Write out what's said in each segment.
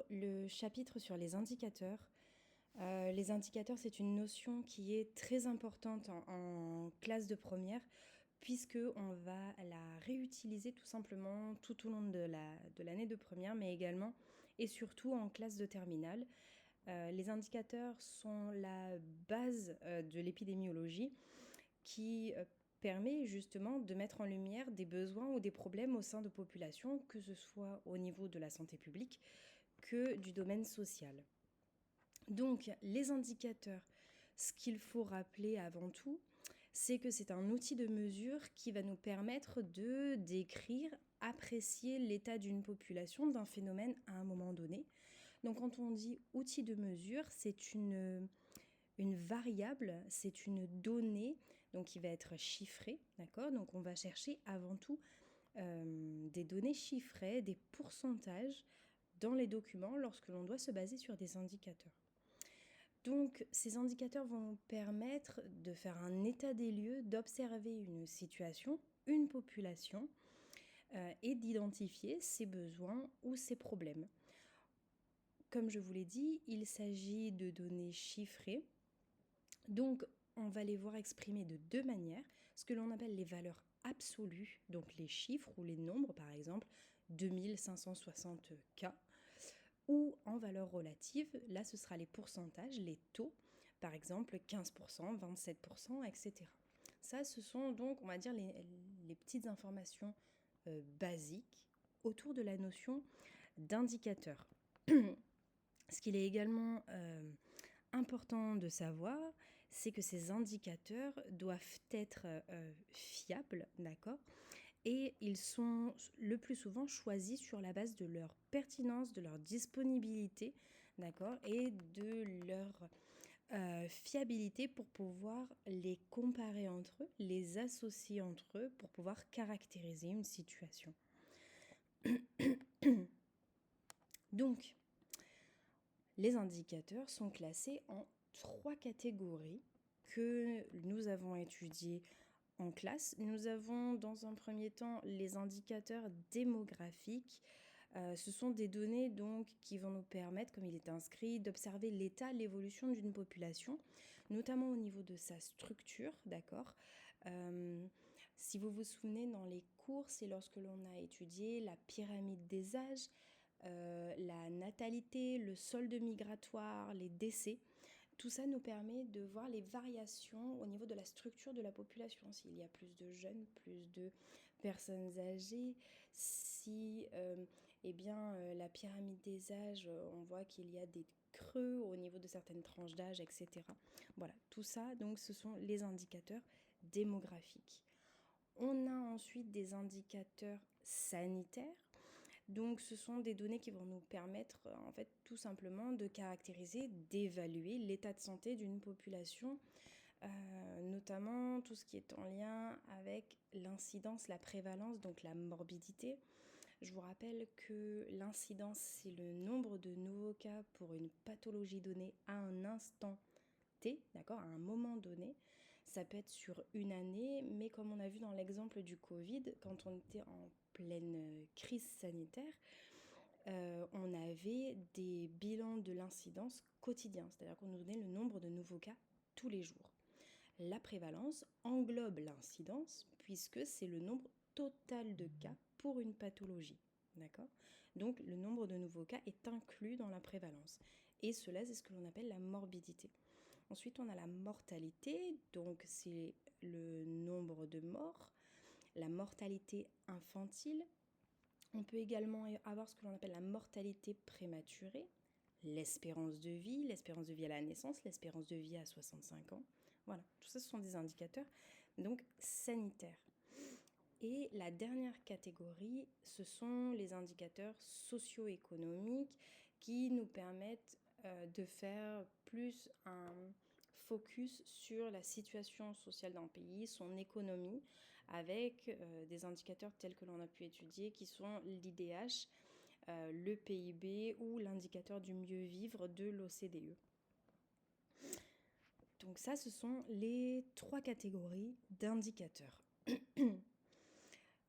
le chapitre sur les indicateurs. Les indicateurs, c'est une notion qui est très importante en classe de première, puisque on va la réutiliser tout simplement tout au long de l'année de première, mais également et surtout en classe de terminale. Les indicateurs sont la base de l'épidémiologie qui permet justement de mettre en lumière des besoins ou des problèmes au sein de populations, que ce soit au niveau de la santé publique que du domaine social. Donc les indicateurs, ce qu'il faut rappeler avant tout, c'est que c'est un outil de mesure qui va nous permettre de décrire, apprécier l'état d'une population, d'un phénomène à un moment donné. Donc quand on dit outil de mesure, c'est une variable, c'est une donnée donc qui va être chiffrée, d'accord. Donc on va chercher avant tout des données chiffrées, des pourcentages dans les documents lorsque l'on doit se baser sur des indicateurs. Donc ces indicateurs vont nous permettre de faire un état des lieux, d'observer une situation, une population et d'identifier ses besoins ou ses problèmes. Comme je vous l'ai dit, il s'agit de données chiffrées. Donc on va les voir exprimées de deux manières, ce que l'on appelle les valeurs absolues, donc les chiffres ou les nombres par exemple, 2560 cas, ou en valeur relative, là ce sera les pourcentages, les taux, par exemple 15%, 27%, etc. Ça, ce sont donc, on va dire, les petites informations basiques autour de la notion d'indicateur. Ce qu'il est également important de savoir, c'est que ces indicateurs doivent être fiables, d'accord ? Et ils sont le plus souvent choisis sur la base de leur pertinence, de leur disponibilité, d'accord, et de leur fiabilité pour pouvoir les comparer entre eux, les associer entre eux pour pouvoir caractériser une situation. Donc, les indicateurs sont classés en 3 catégories que nous avons étudiées en classe. Nous avons dans un premier temps les indicateurs démographiques. Ce sont des données donc qui vont nous permettre, comme il est inscrit, d'observer l'état, l'évolution d'une population, notamment au niveau de sa structure, d'accord. Si vous vous souvenez, dans les cours, c'est lorsque l'on a étudié la pyramide des âges, la natalité, le solde migratoire, les décès. Tout ça nous permet de voir les variations au niveau de la structure de la population. S'il y a plus de jeunes, plus de personnes âgées, si la pyramide des âges, on voit qu'il y a des creux au niveau de certaines tranches d'âge, etc. Voilà, tout ça, donc, ce sont les indicateurs démographiques. On a ensuite des indicateurs sanitaires. Donc ce sont des données qui vont nous permettre en fait tout simplement de caractériser, d'évaluer l'état de santé d'une population, notamment tout ce qui est en lien avec l'incidence, la prévalence, donc la morbidité. Je vous rappelle que l'incidence, c'est le nombre de nouveaux cas pour une pathologie donnée à un instant T, d'accord, à un moment donné. Ça peut être sur une année, mais comme on a vu dans l'exemple du Covid, quand on était en pleine crise sanitaire, on avait des bilans de l'incidence quotidiens, c'est-à-dire qu'on nous donnait le nombre de nouveaux cas tous les jours. La prévalence englobe l'incidence puisque c'est le nombre total de cas pour une pathologie. D'accord ? Donc le nombre de nouveaux cas est inclus dans la prévalence. Et cela, c'est ce que l'on appelle la morbidité. Ensuite, on a la mortalité, donc c'est le nombre de morts. La mortalité infantile. On peut également avoir ce que l'on appelle la mortalité prématurée, l'espérance de vie à la naissance, l'espérance de vie à 65 ans. Voilà, tout ça, ce sont des indicateurs donc sanitaires. Et la dernière catégorie, ce sont les indicateurs socio-économiques qui nous permettent de faire plus un focus sur la situation sociale d'un pays, son économie, avec des indicateurs tels que l'on a pu étudier qui sont l'IDH, le PIB ou l'indicateur du mieux vivre de l'OCDE. Donc ça, ce sont les 3 catégories d'indicateurs.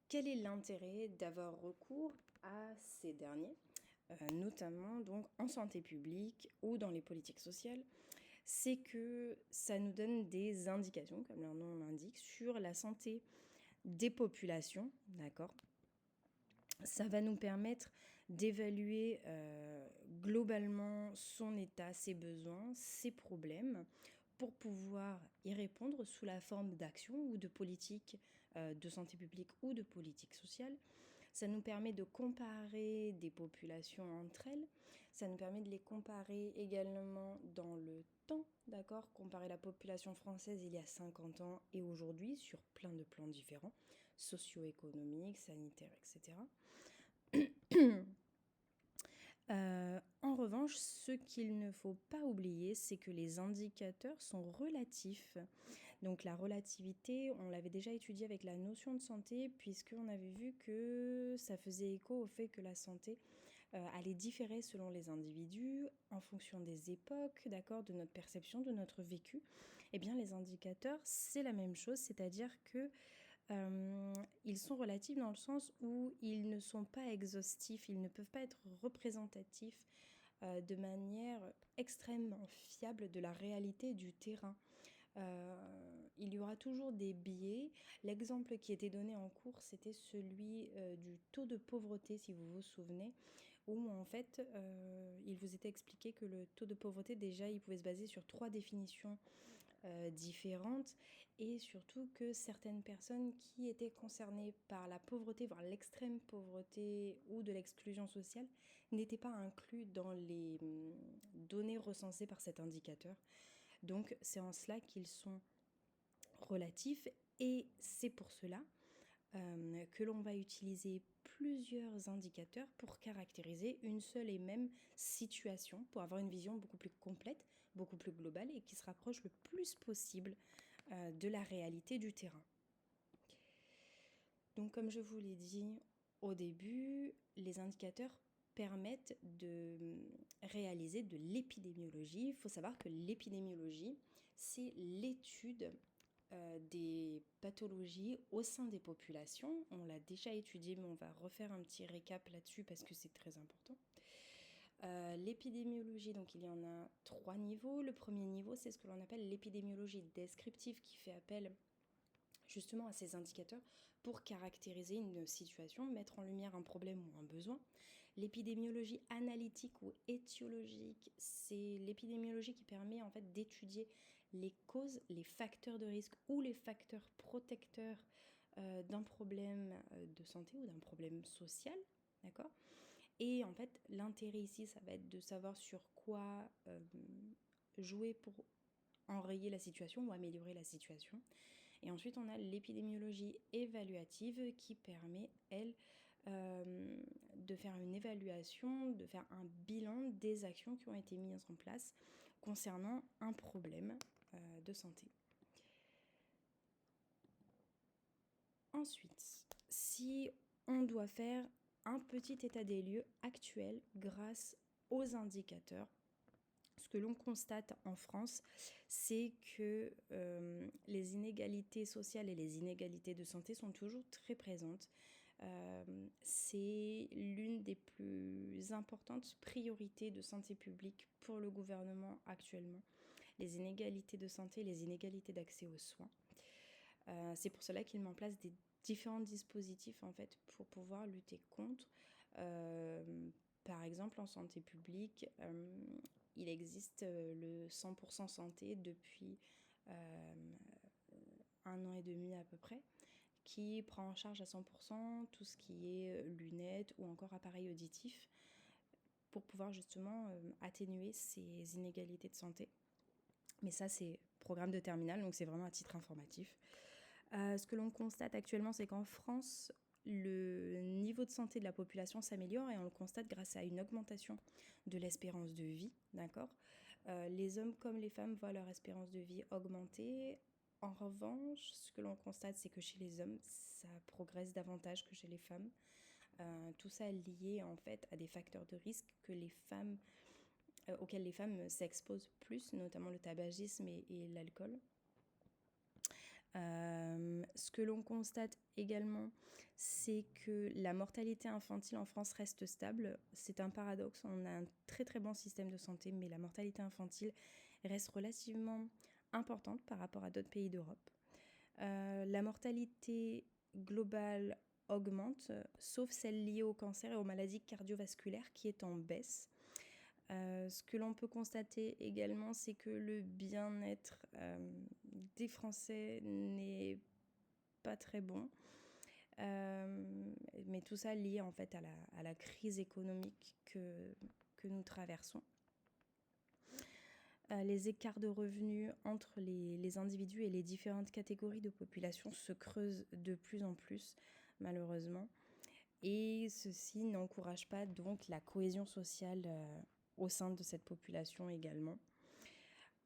Quel est l'intérêt d'avoir recours à ces derniers ? notamment donc en santé publique ou dans les politiques sociales, c'est que ça nous donne des indications, comme leur nom l'indique, sur la santé des populations, d'accord. Ça va nous permettre d'évaluer globalement son état, ses besoins, ses problèmes, pour pouvoir y répondre sous la forme d'actions ou de politiques de santé publique ou de politique sociale. Ça nous permet de comparer des populations entre elles. Ça nous permet de les comparer également dans le temps, d'accord. Comparer la population française il y a 50 ans et aujourd'hui sur plein de plans différents, socio-économiques, sanitaires, etc. En revanche, ce qu'il ne faut pas oublier, c'est que les indicateurs sont relatifs. Donc la relativité, on l'avait déjà étudié avec la notion de santé, puisqu'on avait vu que ça faisait écho au fait que la santé allait différer selon les individus, en fonction des époques, d'accord, de notre perception, de notre vécu. Eh bien, les indicateurs, c'est la même chose, c'est-à-dire que ils sont relatifs dans le sens où ils ne sont pas exhaustifs, ils ne peuvent pas être représentatifs de manière extrêmement fiable de la réalité du terrain. Il y aura toujours des biais. L'exemple qui était donné en cours, c'était celui du taux de pauvreté, si vous vous souvenez, où en fait, il vous était expliqué que le taux de pauvreté, déjà, il pouvait se baser sur 3 définitions différentes, et surtout que certaines personnes qui étaient concernées par la pauvreté, voire l'extrême pauvreté ou de l'exclusion sociale, n'étaient pas inclus dans les données recensées par cet indicateur. Donc c'est en cela qu'ils sont relatifs, et c'est pour cela que l'on va utiliser plusieurs indicateurs pour caractériser une seule et même situation, pour avoir une vision beaucoup plus complète, beaucoup plus globale, et qui se rapproche le plus possible de la réalité du terrain. Donc comme je vous l'ai dit au début, les indicateurs permettent de réaliser de l'épidémiologie. Il faut savoir que l'épidémiologie, c'est l'étude des pathologies au sein des populations. On l'a déjà étudié, mais on va refaire un petit récap là-dessus parce que c'est très important. L'épidémiologie, donc il y en a 3 niveaux. Le premier niveau, c'est ce que l'on appelle l'épidémiologie descriptive, qui fait appel justement à ces indicateurs pour caractériser une situation, mettre en lumière un problème ou un besoin. L'épidémiologie analytique ou étiologique, c'est l'épidémiologie qui permet en fait d'étudier les causes, les facteurs de risque ou les facteurs protecteurs d'un problème de santé ou d'un problème social, d'accord. Et en fait, l'intérêt ici, ça va être de savoir sur quoi jouer pour enrayer la situation ou améliorer la situation. Et ensuite, on a l'épidémiologie évaluative qui permet, elle, de faire une évaluation, de faire un bilan des actions qui ont été mises en place concernant un problème de santé. Ensuite, si on doit faire un petit état des lieux actuel grâce aux indicateurs, ce que l'on constate en France, c'est que les inégalités sociales et les inégalités de santé sont toujours très présentes. C'est l'une des plus importantes priorités de santé publique pour le gouvernement actuellement. Les inégalités de santé, les inégalités d'accès aux soins. C'est pour cela qu'il met en place des différents dispositifs en fait pour pouvoir lutter contre. Par exemple, en santé publique, il existe le 100% santé depuis 1 an et demi à peu près, qui prend en charge à 100% tout ce qui est lunettes ou encore appareils auditifs pour pouvoir justement atténuer ces inégalités de santé. Mais ça, c'est programme de terminale, donc c'est vraiment à titre informatif. Ce que l'on constate actuellement, c'est qu'en France, le niveau de santé de la population s'améliore, et on le constate grâce à une augmentation de l'espérance de vie, d'accord. Les hommes comme les femmes voient leur espérance de vie augmenter. En revanche, ce que l'on constate, c'est que chez les hommes, ça progresse davantage que chez les femmes. Tout ça est lié en fait à des facteurs de risque que les femmes, auxquels les femmes s'exposent plus, notamment le tabagisme et l'alcool. Ce que l'on constate également, c'est que la mortalité infantile en France reste stable. C'est un paradoxe, on a un très très bon système de santé, mais la mortalité infantile reste relativement importante par rapport à d'autres pays d'Europe. La mortalité globale augmente, sauf celle liée au cancer et aux maladies cardiovasculaires qui est en baisse. Ce que l'on peut constater également, c'est que le bien-être des Français n'est pas très bon. Mais tout ça lié en fait à la crise économique que nous traversons. Les écarts de revenus entre les individus et les différentes catégories de population se creusent de plus en plus, malheureusement. Et ceci n'encourage pas donc la cohésion sociale au sein de cette population également.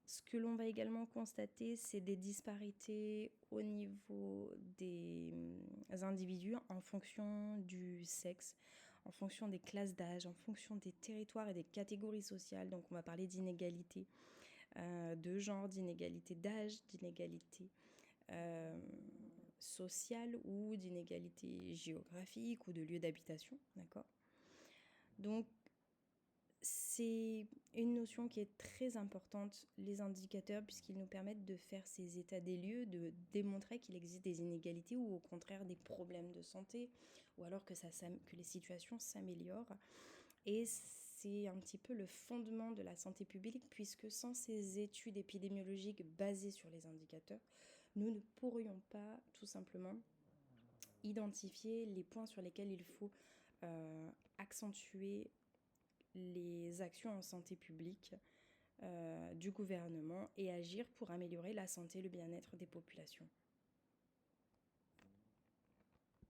Ce que l'on va également constater, c'est des disparités au niveau des individus en fonction du sexe, en fonction des classes d'âge, en fonction des territoires et des catégories sociales. Donc on va parler d'inégalités de genre, d'inégalités d'âge, d'inégalités sociales ou d'inégalités géographiques ou de lieu d'habitation, d'accord ? Donc c'est une notion qui est très importante, les indicateurs, puisqu'ils nous permettent de faire ces états des lieux, de démontrer qu'il existe des inégalités ou au contraire des problèmes de santé, ou alors que les situations s'améliorent. Et c'est un petit peu le fondement de la santé publique, puisque sans ces études épidémiologiques basées sur les indicateurs, nous ne pourrions pas tout simplement identifier les points sur lesquels il faut accentuer les actions en santé publique du gouvernement et agir pour améliorer la santé et le bien-être des populations.